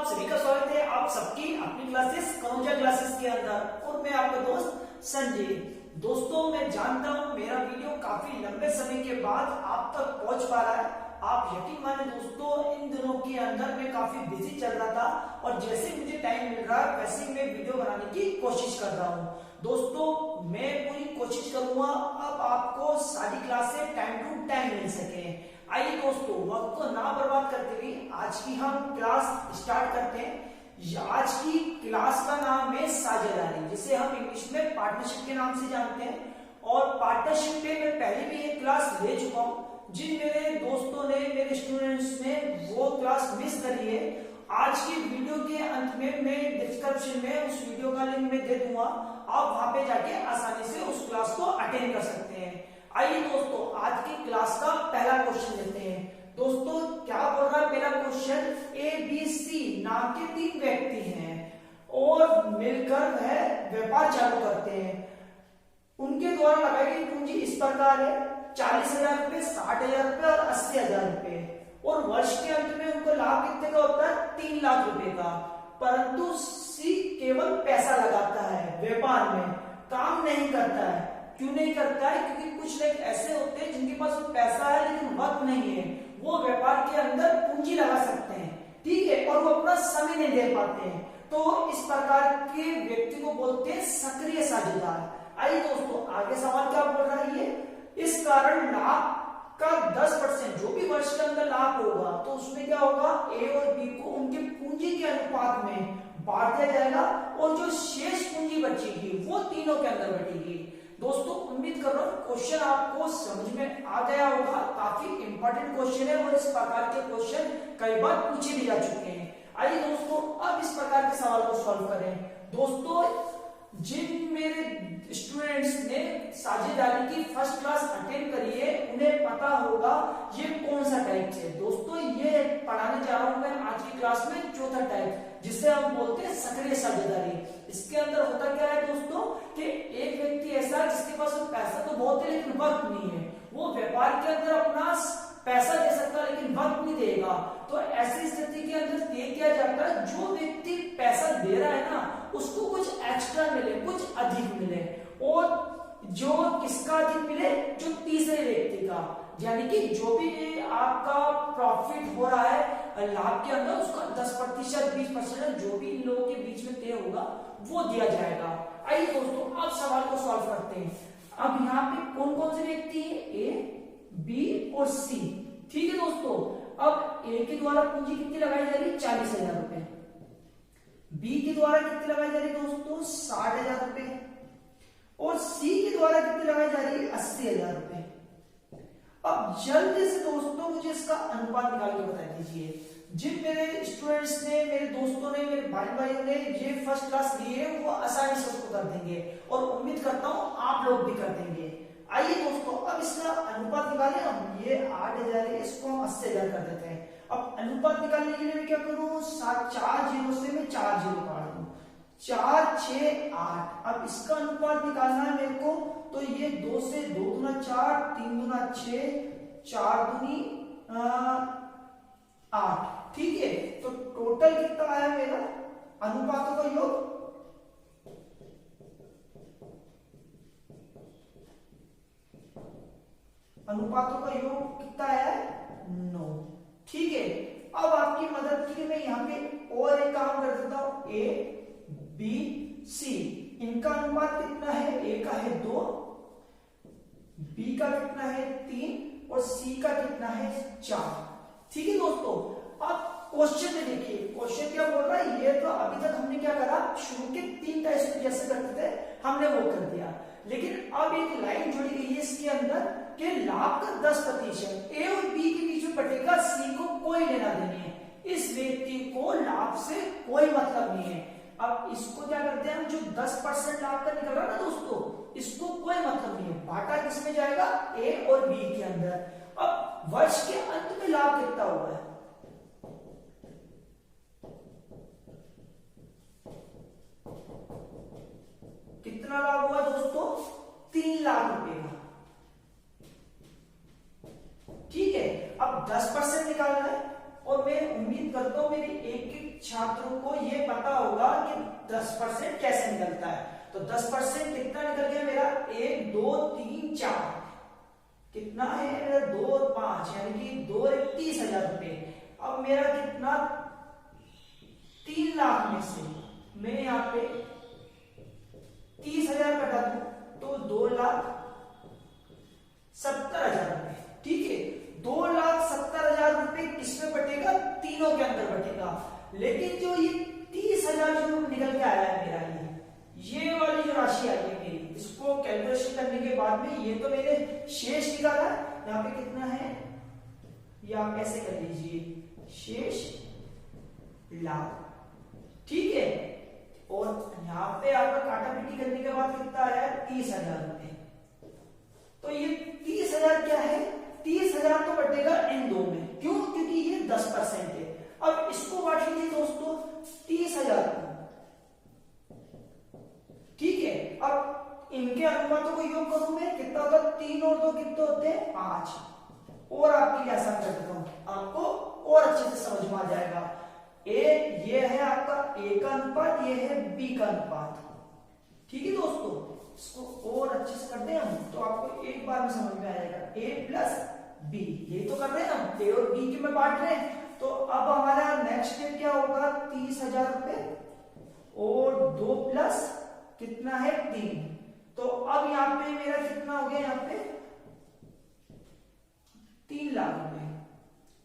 आप सभी का स्वागत है आप सबकी अपनी क्लासेस कनौजा क्लासेस के अंदर और मैं आपका दोस्त संजय। दोस्तों मैं जानता हूं मेरा वीडियो काफी लंबे समय के बाद आप तक पहुंच पा रहा है। आप यकीन माने दोस्तों इन दिनों के अंदर मैं काफी बिजी चल रहा था और जैसे मुझे टाइम मिल रहा है वैसे मैं वीडियो बनाने की कोशिश कर रहा हूँ। दोस्तों मैं पूरी कोशिश करूंगा अब आपको सारी क्लासें टाइम टू टाइम मिल सके। आइए दोस्तों वक्त को ना बर्बाद करते हुए आज की हम क्लास स्टार्ट करते हैं। आज की क्लास का नाम है साझेदारी, जिसे हम इंग्लिश में पार्टनरशिप के नाम से जानते हैं। और पार्टनरशिप पे मैं पहले भी एक क्लास ले चुका हूँ। जिन मेरे दोस्तों ने मेरे स्टूडेंट्स ने वो क्लास मिस करी है, आज की वीडियो के अंत में मैं डिस्क्रिप्शन में उस वीडियो का लिंक मैं दे दूंगा, आप वहां पे जाके आसानी से उस क्लास को अटेंड कर सकते हैं। आइए दोस्तों आज की क्लास का पहला क्वेश्चन लेते हैं। दोस्तों क्या बोल रहा है पहला क्वेश्चन, ए बी सी नाम के 3 व्यक्ति हैं और मिलकर वह व्यापार चालू करते हैं। उनके द्वारा लगाई गई पूंजी इस प्रकार है, 40,000 रुपए, 60,000 रुपए और 80,000 रुपए। और वर्ष के अंत में उनको लाभ कितने का होता है, 3 लाख रुपए का। परंतु सी केवल पैसा लगाता है, व्यापार में काम नहीं करता है। क्यों नहीं करता है? क्योंकि कुछ लोग ऐसे होते हैं जिनके पास पैसा है लेकिन वक्त नहीं है, वो व्यापार के अंदर पूंजी लगा सकते हैं, ठीक है, और वो अपना समय नहीं दे पाते हैं। तो इस प्रकार के व्यक्ति को बोलते हैं सक्रिय साझेदार। आइए दोस्तों आगे सवाल क्या बोल रहा है ये, इस कारण लाभ का 10% जो भी वर्ष के अंदर लाभ होगा तो उसमें क्या होगा, ए और बी को उनके पूंजी के अनुपात में बांट दिया जाएगा और जो शेष पूंजी बचेगी वो तीनों के अंदर बटेगी। दोस्तों उम्मीद कर रहा हूं क्वेश्चन आपको समझ में आ गया होगा। काफी इंपॉर्टेंट क्वेश्चन है और इस प्रकार के क्वेश्चन कई बार पूछे भी जा चुके हैं। आइए दोस्तों अब इस प्रकार के सवाल को सॉल्व करें। दोस्तों जिन मेरे स्टूडेंट्स ने साझेदारी की फर्स्ट क्लास अटेंड करी है उन्हें पता होगा ये कौन सा टाइप है। दोस्तों ये पढ़ाने जा रहा हूं मैं आज की क्लास में चौथा टाइप, जिसे हम बोलते हैं सक्रिय साझेदारी। इसके अंदर होता क्या है दोस्तों कि एक व्यक्ति ऐसा जिसके पास पैसा तो बहुत है लेकिन वक्त नहीं है, वो व्यापार के अंदर अपना पैसा दे सकता है लेकिन वक्त नहीं देगा। तो ऐसी स्थिति के अंदर तय किया जाता है जो व्यक्ति पैसा दे रहा है ना उसको कुछ एक्स्ट्रा मिले, कुछ अधिक मिले, और जो किसका अधिक मिले, जो तीसरे व्यक्ति का, यानी कि जो भी आपका प्रॉफिट हो रहा है लाभ के अंदर उसका 10%, 20% जो भी इन लोगों के बीच में तय होगा वो दिया जाएगा। आइए दोस्तों अब सवाल को सॉल्व करते हैं। अब यहाँ पे कौन कौन से व्यक्ति है, ए बी और सी, ठीक है दोस्तों। अब ए के द्वारा पूंजी कितनी लगाई जा रही है, 40,000 रुपए। बी के द्वारा कितनी लगाई जा रही है दोस्तों, 60,000 रुपए। और सी के द्वारा कितनी लगाई जा रही है, 80,000 रुपए। अब जल्दी से दोस्तों मुझे इसका अनुपात निकाल के बता दीजिए। जिन मेरे स्टूडेंट्स ने, मेरे दोस्तों ने, मेरे भाइयों ने ये फर्स्ट क्लास ली है वो आसानी से उसको कर देंगे और उम्मीद करता हूं आप लोग भी कर देंगे। आइए दोस्तों अब इसका अनुपात निकालें। हम ये 8,000 है, इसको हम 80,000 कर देते हैं। अब अनुपात निकालने के लिए मैं क्या करूं, 4 जीरो से मैं 4 जीरो काट दूं, 4 6 8। अब इसका अनुपात निकालना है मेरे को, तो ये 2 से 2 गुना 4, 3 गुना 6, 4 दूनी 8, ठीक है। तो टोटल कितना आया मेरा अनुपातों का योग, अनुपातों का योग कितना है, 9, ठीक है। अब आपकी मदद के लिए मैं यहाँ पे और एक काम कर देता हूं, ए बी सी, इनका अनुपात कितना है, ए का है 2, बी का कितना है 3 और सी का कितना है 4, ठीक है दोस्तों। अब क्वेश्चन में देखिए क्वेश्चन क्या बोल रहा है, ये तो अभी तक हमने क्या करा, शुरू के 3 टाइप जैसे करते थे हमने वो कर दिया, लेकिन अब एक लाइन जुड़ी गई है इसके अंदर कि लाभ का 10% ए और बी के बीच में बटेगा, सी को कोई लेना देनी है, इस व्यक्ति को लाभ से कोई मतलब नहीं है। अब इसको क्या करते हैं हम, जो 10% लाभ का निकल रहा है ना दोस्तों, इसको कोई मतलब नहीं है, बांटा किसमें जाएगा, ए और बी के अंदर। अब वर्ष के अंत में लाभ कितना हुआ है, कितना लाभ हुआ दोस्तों, 3 लाख रुपए का, ठीक है। अब 10% निकालना है और मैं उम्मीद करता हूं मेरी एक एक छात्रों को ये पता होगा कि 10% कैसे निकलता है। तो 10% कितना निकल गया मेरा, 1 2 3 4, कितना है मेरा 2 और 5, यानी कि 2 और 30,000 रुपए। अब मेरा कितना, 3 लाख में से मैं यहाँ पे 30,000 कटा दूं तो 2,70,000 रुपए। ठीक है, 2,70,000 रुपए किसमें बटेगा, तीनों के अंदर बटेगा। लेकिन जो ये 30,000 जो निकल के आया है मेरा, ये वाली जो राशि आई है मेरी, इसको कैलकुलेशन करने के बाद में ये तो मैंने शेष निकाला है। यहाँ पे कितना है, ये आप ऐसे कर लीजिए, शेष लाभ। ठीक है, और यहाँ पे आपका काटा पीटी करने के बाद कितना आया, 30,000 रुपए। तो ये 30,000 क्या है, 30,000 तो बटेगा इन दो में, क्यों, क्योंकि ये 10% है। अब इसको बांट लीजिए दोस्तों 30,000 को। ठीक है, अब इनके अनुपातों को योग करूं मैं, कितना होगा, 3 और 2 कितने होते हैं, 5। और आपके लिए आसान कर देता हूं, आपको और अच्छे से समझ में आ जाएगा। ये है आपका ए का अनुपात, ये है बी का अनुपात। ठीक है दोस्तों, इसको और अच्छे से करते हैं हम, तो आपको एक बार में समझ में आ जाएगा। ए प्लस बी, ये तो कर रहे हैं हम, ए और बी के में बांट रहे हैं। तो अब हमारा नेक्स्ट स्टेप क्या होगा, 30,000 रुपए और 2 प्लस कितना है, 3। तो अब यहाँ पे मेरा कितना हो गया, यहाँ पे 3 लाख रुपए,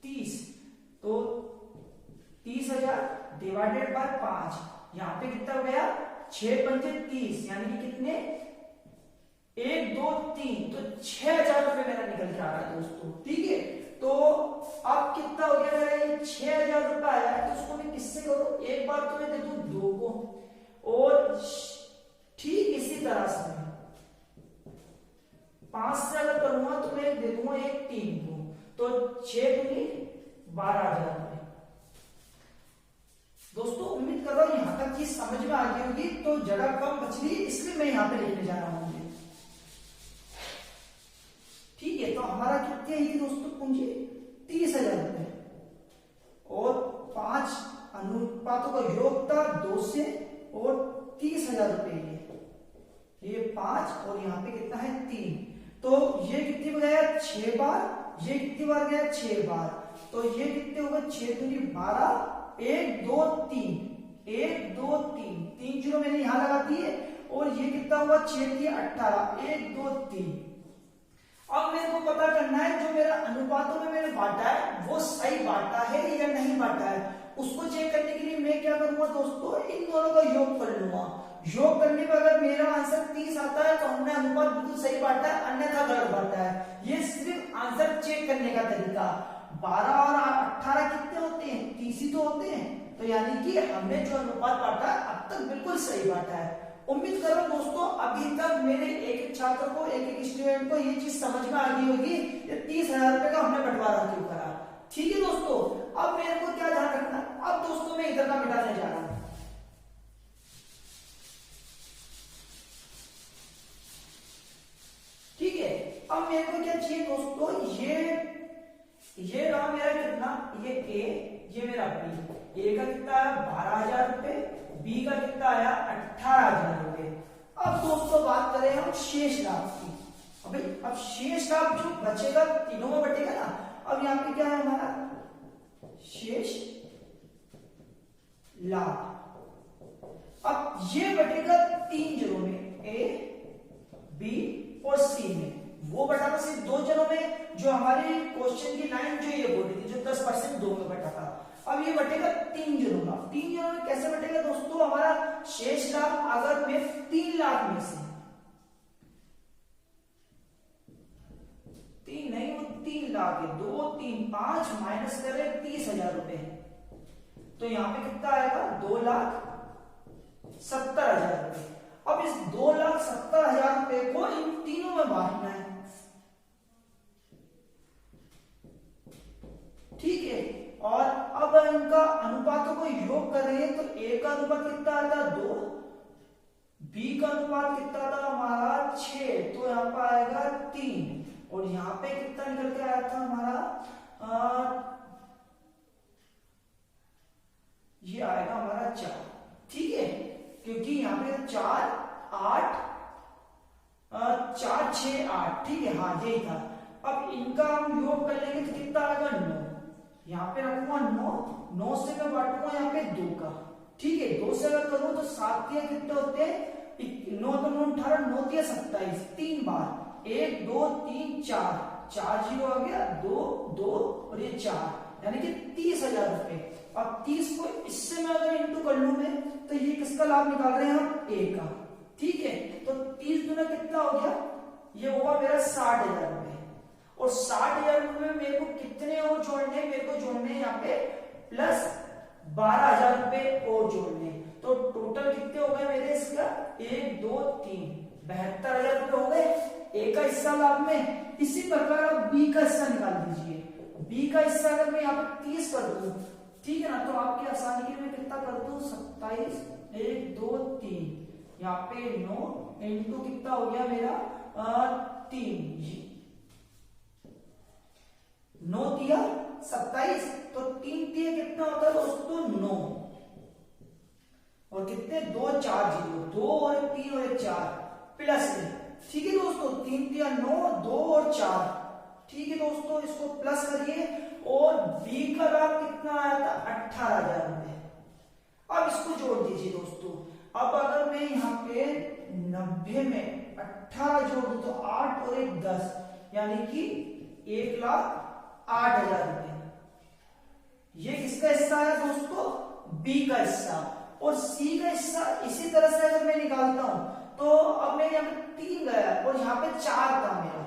30। तो 30,000 डिवाइडेड बाय 5, यहाँ पे कितना हो गया, 6 पंजे 30, यानी कि कितने, 1 2 3, तो 6,000 रुपए मेरा निकल के आ रहा है दोस्तों। ठीक है, तो अब कितना हो गया मेरा, ये 6,000 रुपए आया है। तो उसको मैं किससे करूं, एक बार तो मैं दे दूं 2 को, और ठीक इसी तरह से 5 से अगर करूंगा तो मैं दे दूंगा एक 3 को, तो 6 दूनी 12,000 रुपए। दोस्तों उम्मीद कर रहा हूं यहां तक चीज समझ में आ गई होगी। तो जगह कम बच रही है, इसलिए मैं यहां पे लिखने जा रहा हूं। ठीक है, तो हमारा कितनी आएगी दोस्तों पूंजी, 30,000 रुपए, और 5 अनुपातों का योग था 2 से, और 30,000 रुपए ये 5, और यहाँ पे कितना है 3। तो ये कितनी बार गया, 6 बार, ये कितनी बार गया, 6 बार। तो ये कितने होगा, 6 दूनी 12, 1 2 3, 1 2 3, 3 जीरो मैंने यहां लगा दिए, और ये कितना हुआ, 6 3 18, 1 2 3। अब मेरे को पता करना है जो मेरा अनुपातों में मैंने बांटा है वो सही बांटा है या नहीं बांटा है। उसको चेक करने के लिए मैं क्या करूंगा दोस्तों, इन दोनों का योग कर लूंगा। योग करने पर अगर मेरा आंसर 30 आता है तो हमने अनुपात बिल्कुल सही बांटा है, अन्यथा गलत बांटा है। ये सिर्फ आंसर चेक करने का तरीका। 12 और 18 कितने होते हैं, 30 ही तो होते हैं। तो यानी कि हमने जो अनुपात बांटा है अब तक बिल्कुल सही बांटा है। उम्मीद करो दोस्तों अभी तक मेरे एक एक छात्र को, एक एक स्टूडेंट को ये चीज समझ में आ गई होगी, ये 30,000 रुपए का हमने बंटवारा क्यों करा। ठीक है दोस्तों, अब मेरे को क्या ध्यान रखना, अब दोस्तों मैं इधर का मिटाने जा रहा हूं। ठीक है, अब मेरे को क्या चाहिए दोस्तों, ये रहा मेरा कितना, ये ए, ये मेरा बी। ए का कितना आया 12,000 रुपए, बी का कितना आया 18,000 रुपए। अब दोस्तों बात करें हम शेष लाभ की। अब शेष लाभ जो बचेगा तीनों में बटेगा ना। अब यहाँ पे क्या है हमारा शेष लाभ। अब ये बटेगा 3 जनों में, ए बी और सी में। वो बटा सिर्फ 2 जनों में, जो हमारे क्वेश्चन की लाइन जो ये बोल रही थी, जो 10% 2 में बटा था। अब ये बटेगा 3 जनों का। 3 जनों में कैसे बटेगा दोस्तों, हमारा शेष लाभ अगर मैं 3 लाख में से 3 नहीं, वो 3 लाख है, 2 3 5 माइनस करें 30,000 रुपए, तो यहां पे कितना आएगा 2,70,000 रुपए। अब इस 2,70,000 रुपए को इन तीनों में बांटना है। ठीक है, और अब इनका अनुपातों को योग कर रहे हैं, तो ए का अनुपात कितना आता है 2, बी का अनुपात कितना आता हमारा 6, तो यहाँ पर आएगा 3, और यहाँ पे कितना निकल के आया था हमारा, ये आएगा हमारा 4। ठीक है, क्योंकि यहाँ पे 4 8 4 6 8, ठीक है, हाँ यही था। अब इनका हम योग कर लेंगे तो कितना आएगा 9। यहाँ पे रखूंगा 9, 9 से मैं बांटूंगा यहाँ पे 2 का। ठीक है, 2 से अगर करूं तो 7 या कितने होते हैं, 9 तो 9 18, 9 या 27, 3 बार 1 2 3 4, 4 जीरो आ गया, 2 2 और ये 4, यानी कि 30,000 रुपए। अब 30 को इससे मैं अगर इंटू कर लूं मैं, तो ये किसका लाभ निकाल रहे हैं हम, ए का। ठीक है, तो 30 गुना कितना हो गया, ये हुआ मेरा 60,000 रुपए। और 60,000 रुपए में मेरे को कितने और जोड़ने, मेरे को जोड़ने यहाँ पे प्लस 12,000 रुपए और जोड़ने। तो टोटल कितने हो गए मेरे इसका, 1 2 3 72,000 रुपए हो गए ए का हिस्सा लाभ में। इसी प्रकार आप बी का हिस्सा निकाल दीजिए। बी का हिस्सा अगर मैं यहाँ पे 30 कर दूं, ठीक है ना, तो आपकी आसानी के लिए मैं कितना कर दूं, 27 1 2 3, यहाँ पे 9 इंटू कितना हो गया मेरा 3, 9 दिया 27, तो 3 दिए कितना होता है दोस्तों 9, और कितने 2 4 0, 2 और 3 और 4 प्लस है। ठीक है दोस्तों, 3 दिया 9, 2 और 4। ठीक है दोस्तों, इसको प्लस करिए। और बी का लाभ कितना आया था, 18,000 रुपए। अब इसको जोड़ दीजिए दोस्तों। अब अगर मैं यहाँ पे 90 में 18 जोड़ दूं तो 8 और 1 10, यानी कि 1,08,000 रुपए। ये किसका हिस्सा है दोस्तों, बी का हिस्सा। और सी का हिस्सा इसी तरह से अगर मैं निकालता हूं, तो अब मैं यहाँ पे 3 गया और यहाँ पे 4 था मेरा,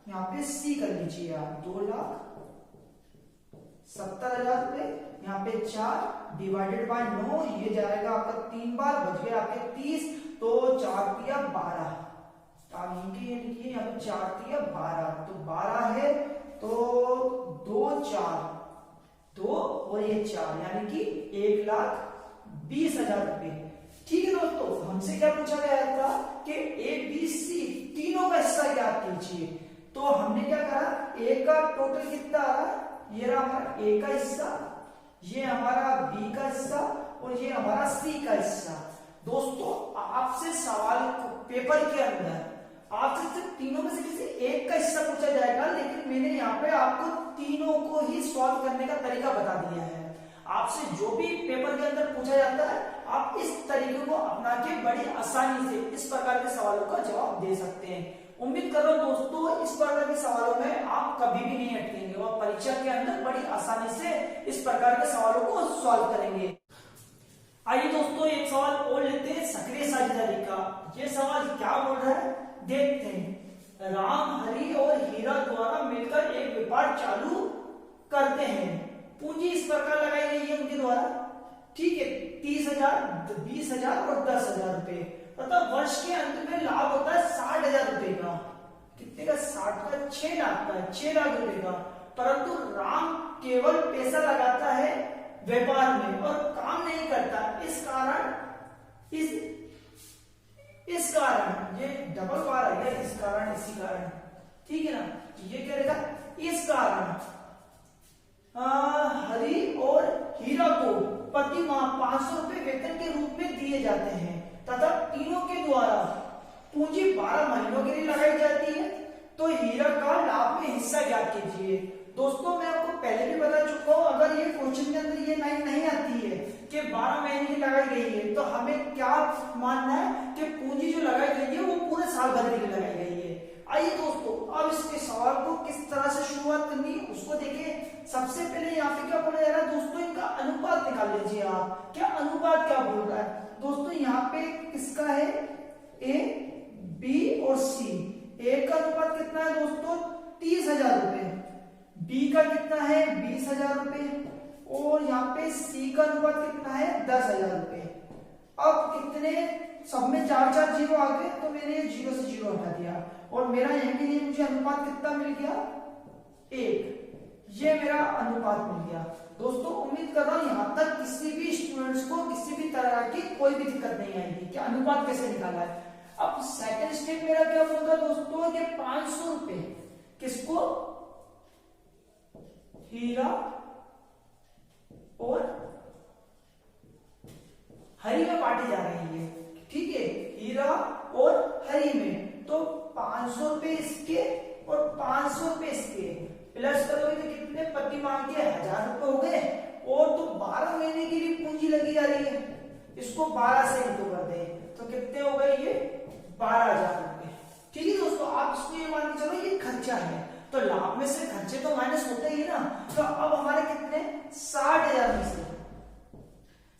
यहाँ पे सी कर लीजिए आप, 2,70,000 रुपए। यहाँ पे 4 डिवाइडेड बाय 9, ये जाएगा आपका 3 बार, बच गए आपके 30, तो 4 दिया 12। लिखिए यहाँ पे 4 दिया 12, तो 12 है, तो 2 4 2 और ये 4, यानी कि 1,20,000 रुपए। ठीक है दोस्तों, हमसे क्या पूछा गया था कि ए बी सी तीनों का हिस्सा ज्ञात कीजिए। तो हमने क्या करा, ए का टोटल कितना आ रहा है, ये रहा हमारा ए का हिस्सा, ये हमारा बी का हिस्सा और ये हमारा सी का हिस्सा। दोस्तों आपसे सवाल पेपर के अंदर आपसे सिर्फ तीनों में से किसी एक का हिस्सा पूछा जाएगा, लेकिन मैंने यहाँ पे आपको तीनों को ही सॉल्व करने का तरीका बता दिया है। आपसे जो भी पेपर के अंदर पूछा जाता है, आप इस तरीके को अपना के बड़ी आसानी से इस प्रकार के सवालों का जवाब दे सकते हैं। उम्मीद कर रहा हूं दोस्तों इस प्रकार के सवालों में आप कभी भी नहीं अटकेंगे और परीक्षा के अंदर बड़ी आसानी से इस प्रकार के सवालों को सॉल्व करेंगे। आइए दोस्तों एक सवाल और लेते हैं सक्रिय साझेदारी का। ये सवाल क्या बोल रहा है देखते हैं। राम, हरि और हीरा द्वारा मिलकर एक व्यापार चालू करते हैं। पूंजी इस प्रकार लगाई गई है उनके द्वारा, ठीक है, 30,000, 20,000 और 10,000 रुपए। मतलब वर्ष के अंत में लाभ होता है 60,000 रुपए का। कितने का, 60 का, 6 लाख का, 6 लाख रुपए का। परंतु राम केवल पैसा लगाता है व्यापार में और काम नहीं करता। इस कारण ये डबल बार आ गया, इस कारण, इसी कारण, ठीक है ना। ये क्या रहेगा, इस कारण हरि और हीरा को प्रति माह 500 रुपए वेतन के रूप में दिए जाते हैं तथा तीनों के द्वारा पूंजी 12 महीनों के लिए लगाई जाती है। तो हीरा का लाभ में हिस्सा ज्ञात कीजिए। दोस्तों मैं आपको पहले भी बता चुका हूं, अगर ये क्वेश्चन के अंदर ये लाइन नहीं आती है कि 12 महीने की लगाई गई है, तो हमें क्या मानना है कि पूंजी जो लगाई गई है वो पूरे साल भर के लिए लगाई गई है। आइए दोस्तों अब इसके सवाल को किस तरह से शुरुआत करनी है उसको देखिए। सबसे पहले यहाँ पे क्या बोला जा रहा है दोस्तों, इनका अनुपात निकाल लीजिए आप। क्या अनुपात क्या बोल रहा है दोस्तों, यहाँ पे किसका है, ए, बी और सी। ए का अनुपात कितना है दोस्तों, 30,000 रुपए। बी का कितना है, 20,000 रुपए। और यहाँ पे सी का अनुपात कितना है, 10,000 रुपए। अब कितने, सब में 4 4 जीरो आ गए, तो मैंने ये 0 से 0 हटा दिया और मेरा यहाँ के लिए मुझे अनुपात कितना मिल गया, 1। ये मेरा अनुपात मिल गया। दोस्तों उम्मीद कर रहा हूं यहां तक किसी भी स्टूडेंट्स को किसी भी तरह की कोई भी दिक्कत नहीं आएगी कि अनुपात कैसे निकाला है। अब सेकंड स्टेप मेरा क्या होगा दोस्तों, कि 500 रुपए किसको, हीरा और हरी में बांटी जा रही है, ठीक है, हीरा और हरी में। तो 500 रुपए इसके और 500 रुपए इसके, प्लस करोगे तो कितने प्रति माह के 1000 रुपए हो गए। और तो 12 महीने की भी पूंजी लगी जा रही है, इसको 12 से इंटू कर दे तो कितने हो गए ये 12,000 रुपए। ठीक है दोस्तों, आप इसको ये मान के चलो ये खर्चा है, तो लाभ में से खर्चे तो माइनस होते ही ना। तो अब हमारे कितने 60,000 में से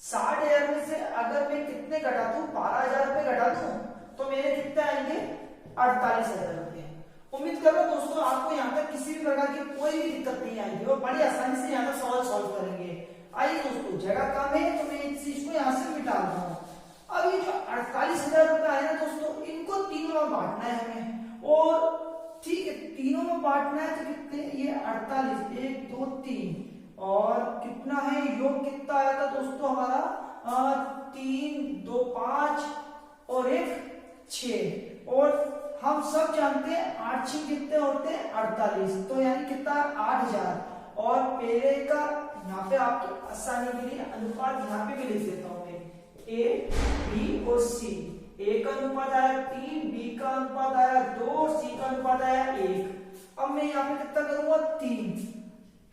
60,000 में से अगर मैं कितने घटा दूं 12,000 रुपए घटा दूं तो मेरे कितने आएंगे 48,000 रुपए। उम्मीद कर रहा हूं दोस्तों आपको यहाँ तक किसी भी प्रकार की कोई भी दिक्कत नहीं आएगी और बड़ी आसानी से यहाँ तक सवाल सॉल्व करेंगे। आइए दोस्तों, जगह कम है तो मैं इस चीज को यहाँ से मिटा दूं। अब ये जो 48,000 रुपए आए ना दोस्तों, इनको तीनों में बांटना है हमें। और ठीक है, तीनों में बांटना है तो कितने, ये 48, 1 2 3 और कितना है योग कितना आया था दोस्तों हमारा 3 2 5 और 1 6। और हम सब जानते हैं 8 6 कितने होते हैं 48, तो यानी कितना 8,000। और पहले का यहाँ पे आपके आसानी के लिए अनुपात यहाँ पे भी लिख देता हूँ मैं, ए बी और सी। ए का अनुपात आया 3, बी का अनुपात आया 2 और सी का अनुपात आया 1। अब मैं यहाँ पे कितना करूंगा 3,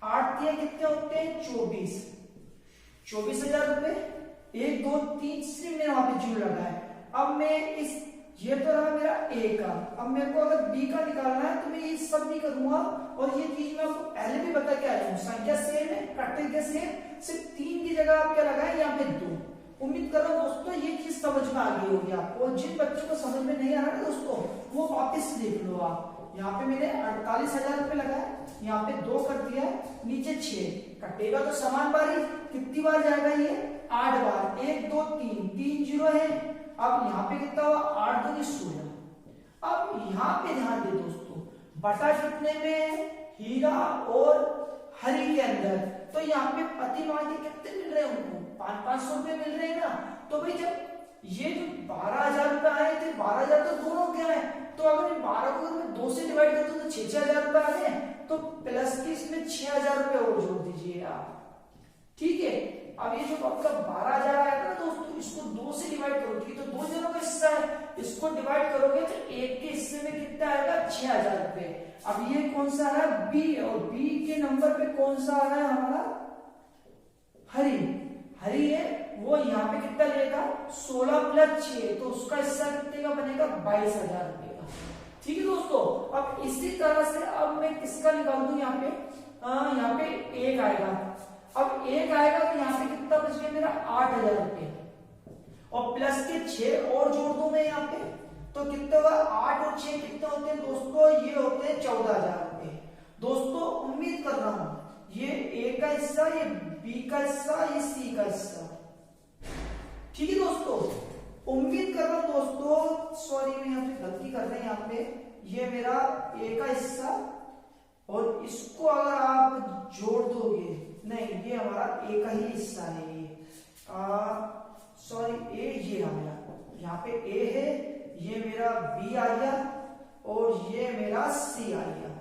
8 दिया कितने होते हैं 24, 24,000 रुपए। 1 2 3 सिर्फ मेरा वहां पे जीरो लगा है। अब मैं इस, ये तो रहा मेरा ए का, अब मेरे को अगर बी का निकालना है तो मैं ये सब नहीं करूंगा। और ये चीज मैं आपको पहले भी बता के आया हूँ, संख्या सेम है, कट्टे के सेम, सिर्फ 3 की जगह आप क्या लगाए यहाँ पे 2। उम्मीद कर रहा हूँ दोस्तों ये चीज समझ में आ गई होगी आपको। जिन बच्चों को समझ में नहीं आ रहा है दोस्तों वो वापस देख लो आप। यहाँ पे मैंने 48,000 रुपए लगाए, यहाँ पे 2 कर दिया, नीचे 6, कटेगा तो समान बारी, कितनी बार जाएगा ये 8 बार, 1 2 3, 3 जीरो है। अब यहाँ पे कितना हुआ 8 2 16। अब यहाँ पे ध्यान दे दोस्तों, बटा कितने में हीरा और हरी के अंदर, तो यहाँ पे प्रति माह के कितने मिल रहे हैं उनको 500 रुपए मिल रहे हैं ना। तो भाई जब ये जो 12,000 रुपए आए थे, 12,000 तो दोनों क्या है, तो अगर 12 को मैं 2 से डिवाइड करता हूँ तो 6,000 रुपए आ गए, तो प्लस के इसमें 6,000 रुपए और जोड़ दीजिए आप। ठीक है, अब ये जो आपका 12,000 आया था ना दोस्तों, इसको 2 से डिवाइड करोगे तो 2 जनों का हिस्सा है, इसको डिवाइड करोगे तो 1 के हिस्से में कितना आएगा 6,000 रुपए। अब ये कौन सा है बी, और बी के नंबर पे कौन सा आ रहा है हमारा हरी, हरी है, वो यहाँ पे कितना लेगा 16 प्लस 6, तो उसका हिस्सा कितने का बनेगा 22,000 रुपए का। ठीक है दोस्तों, अब इसी तरह से अब मैं किसका निकाल दूं यहाँ पे, यहाँ पे 1 आएगा। अब 1 आएगा तो यहाँ पे कितना बच गया मेरा 8,000 रुपए, और प्लस के 6 और जोड़ दूं मैं यहाँ पे तो कितना होगा 8 और 6 कितने होते हैं दोस्तों, ये होते हैं 14,000 रुपए। दोस्तों उम्मीद कर रहा हूं ये ए का हिस्सा, ये बी का हिस्सा, ये सी का हिस्सा। ठीक है दोस्तों, उम्मीद कर रहा हूं दोस्तों, सॉरी मैं यहाँ पे गलती कर रहे हैं, यहाँ पे ये मेरा ए का हिस्सा और इसको अगर आप जोड़ दोगे, नहीं ये हमारा ए का ही हिस्सा है, ये सॉरी ए ये मेरा, यहाँ पे ए है, ये मेरा बी आ गया और ये मेरा सी आ गया।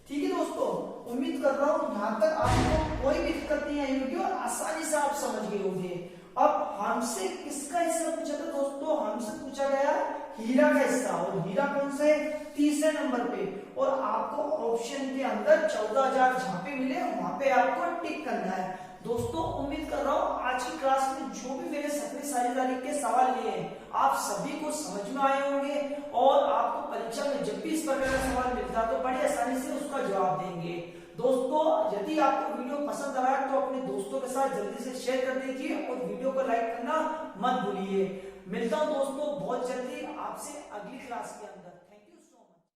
ठीक है दोस्तों, उम्मीद कर रहा हूं यहां तक आपको कोई भी दिक्कत नहीं आई होगी और आसानी से आप समझ गए होंगे। अब हमसे किसका हिस्सा पूछा था दोस्तों, हमसे पूछा गया हीरा का हिस्सा, और हीरा कौन सा है 3रे नंबर पे, और आपको ऑप्शन के अंदर 14,000 जहां पे मिले वहां पे आपको टिक करना है। दोस्तों उम्मीद कर रहा हूं आज की क्लास में जो भी मेरे सतवीं साझेदारी के सवाल लिए आप सभी को समझ में आए होंगे, और आपको परीक्षा में जब भी इस प्रकार का सवाल मिलता तो बड़ी आसानी से उसका जवाब देंगे। दोस्तों यदि आपको वीडियो पसंद आया तो अपने दोस्तों के साथ जल्दी से शेयर कर दीजिए और वीडियो को लाइक करना मत भूलिए। मिलता हूं दोस्तों बहुत जल्दी आपसे अगली क्लास के अंदर।